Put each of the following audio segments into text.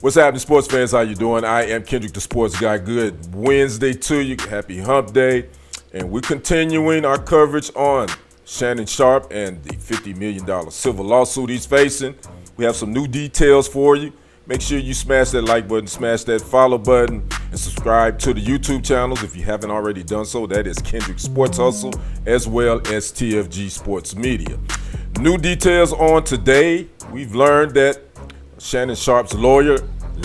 What's happening, sports fans? How you doing? I am Kendrick, the sports guy. Good Wednesday to you. Happy hump day. And we're continuing our coverage on Shannon Sharpe and the $50 million civil lawsuit he's facing. We have some new details for you. Make sure you smash that like button, smash that follow button, and subscribe to the YouTube channels if you haven't already done so. That is Kendrick Sports Hustle, as well as TFG Sports Media. New details on today. We've learned that Shannon Sharpe's lawyer,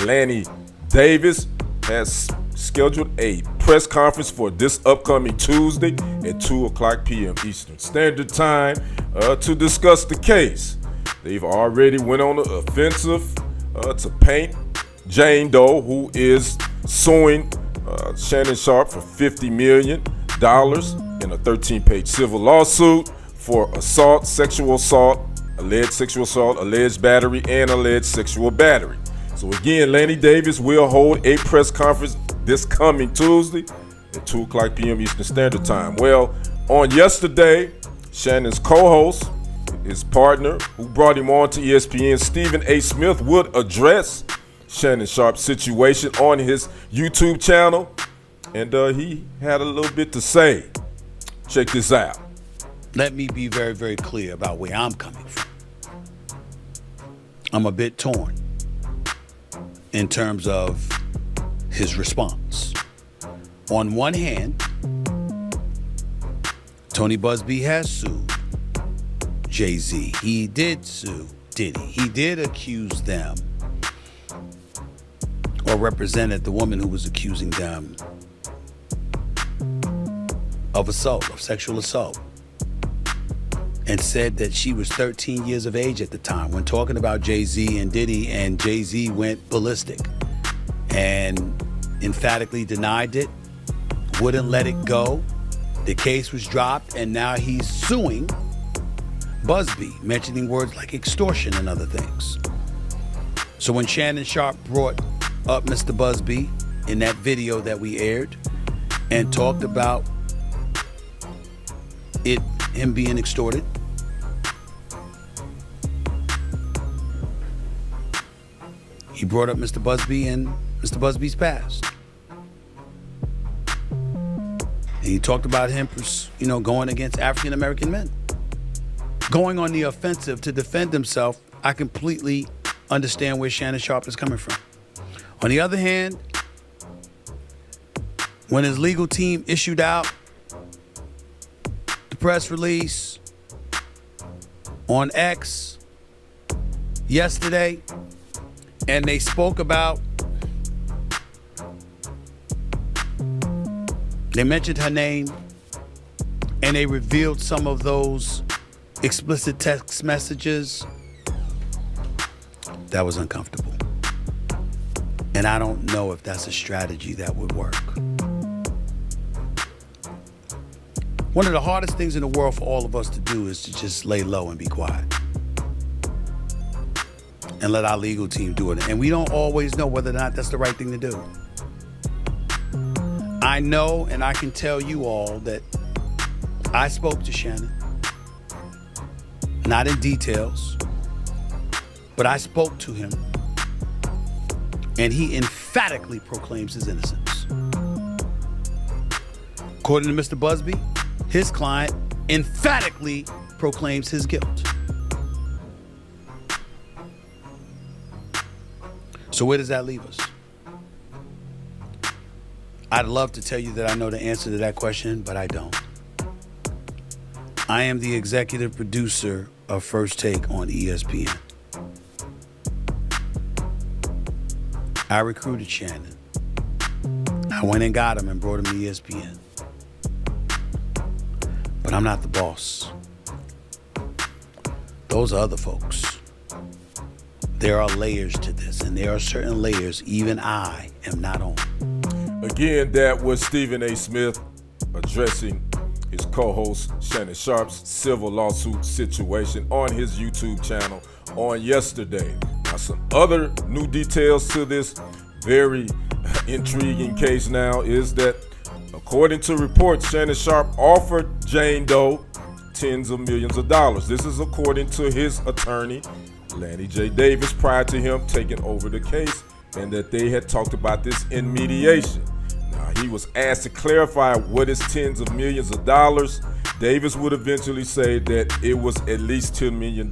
Lanny Davis, has scheduled a press conference for this upcoming Tuesday at 2 o'clock p.m. Eastern Standard Time to discuss the case. They've already went on the offensive to paint Jane Doe, who is suing Shannon Sharpe for $50 million in a 13-page civil lawsuit for assault, alleged battery, and alleged sexual battery. So again, Lanny Davis will hold a press conference this coming Tuesday at 2 o'clock p.m. Eastern Standard Time. Well, on yesterday, Shannon's co-host, his partner, who brought him on to ESPN, Stephen A. Smith, would address Shannon Sharpe's situation on his YouTube channel, and he had a little bit to say. Check this out. Let me be very, very clear about where I'm coming from. I'm a bit torn in terms of his response. On one hand, Tony Busby has sued Jay-Z. He did sue Diddy. He did accuse them, or represented the woman who was accusing them of assault, of sexual assault, and said that she was 13 years of age at the time when talking about Jay-Z and Diddy, and Jay-Z went ballistic and emphatically denied it, wouldn't let it go. The case was dropped, and now he's suing Busby, mentioning words like extortion and other things. So when Shannon Sharpe brought up Mr. Busby in that video that we aired and talked about him being extorted, he brought up Mr. Busby and Mr. Busby's past. And he talked about him, going against African American men, going on the offensive to defend himself. I completely understand where Shannon Sharpe is coming from. On the other hand, when his legal team issued out the press release on X yesterday, and they spoke about, they mentioned her name, and they revealed some of those explicit text messages, that was uncomfortable. And I don't know if that's a strategy that would work. One of the hardest things in the world for all of us to do is to just lay low and be quiet and let our legal team do it. And we don't always know whether or not that's the right thing to do. I know, and I can tell you all, that I spoke to Shannon. Not in details, but I spoke to him, and he emphatically proclaims his innocence. According to Mr. Busby, his client emphatically proclaims his guilt. So where does that leave us? I'd love to tell you that I know the answer to that question, but I don't. I am the executive producer of First Take on ESPN. I recruited Shannon. I went and got him and brought him to ESPN. But I'm not the boss. Those are other folks. There are layers to this, and there are certain layers even I am not on. Again, that was Stephen A. Smith addressing his co-host Shannon Sharpe's civil lawsuit situation on his YouTube channel on yesterday. Now, some other new details to this very intriguing case now is that, according to reports, Shannon Sharpe offered Jane Doe tens of millions of dollars. This is according to his attorney, Lanny J. Davis, prior to him taking over the case and that they had talked about this in mediation. Now, he was asked to clarify what is tens of millions of dollars. Davis would eventually say that it was at least $10 million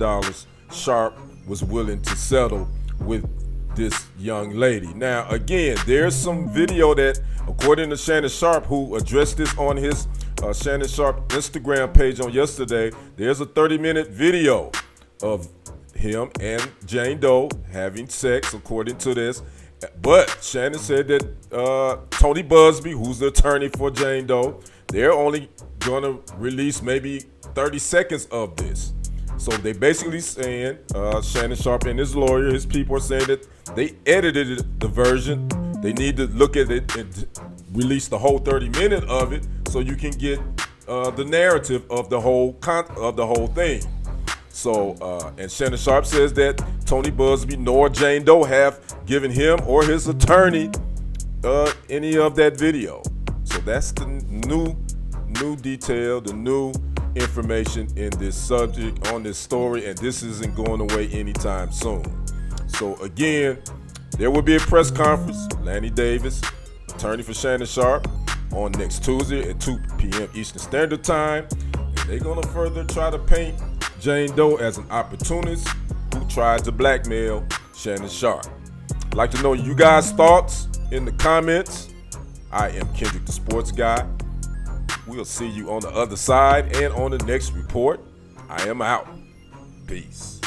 Sharp was willing to settle with this young lady. Now, again, there's some video that, according to Shannon Sharp, who addressed this on his Shannon Sharp Instagram page on yesterday, there's a 30-minute video of him and Jane Doe having sex, according to this. But Shannon said that Tony Busby, who's the attorney for Jane Doe, they're only going to release maybe 30 seconds of this. So they basically saying, Shannon Sharp and his lawyer, his people are saying that they edited the version. They need to look at it and release the whole 30-minute of it so you can get the narrative of the whole thing. So, and Shannon Sharp says that Tony Busby nor Jane Doe have given him or his attorney any of that video. So that's the new detail, the new information in this subject, on this story, and this isn't going away anytime soon. So again, there will be a press conference. Lanny Davis, attorney for Shannon Sharp, on next Tuesday at 2 p.m. Eastern Standard Time. And they're going to further try to paint Jane Doe as an opportunist who tried to blackmail Shannon Sharp. I'd like to know you guys' thoughts in the comments. I am Kendrick the Sports Guy. We'll see you on the other side and on the next report. I am out. Peace.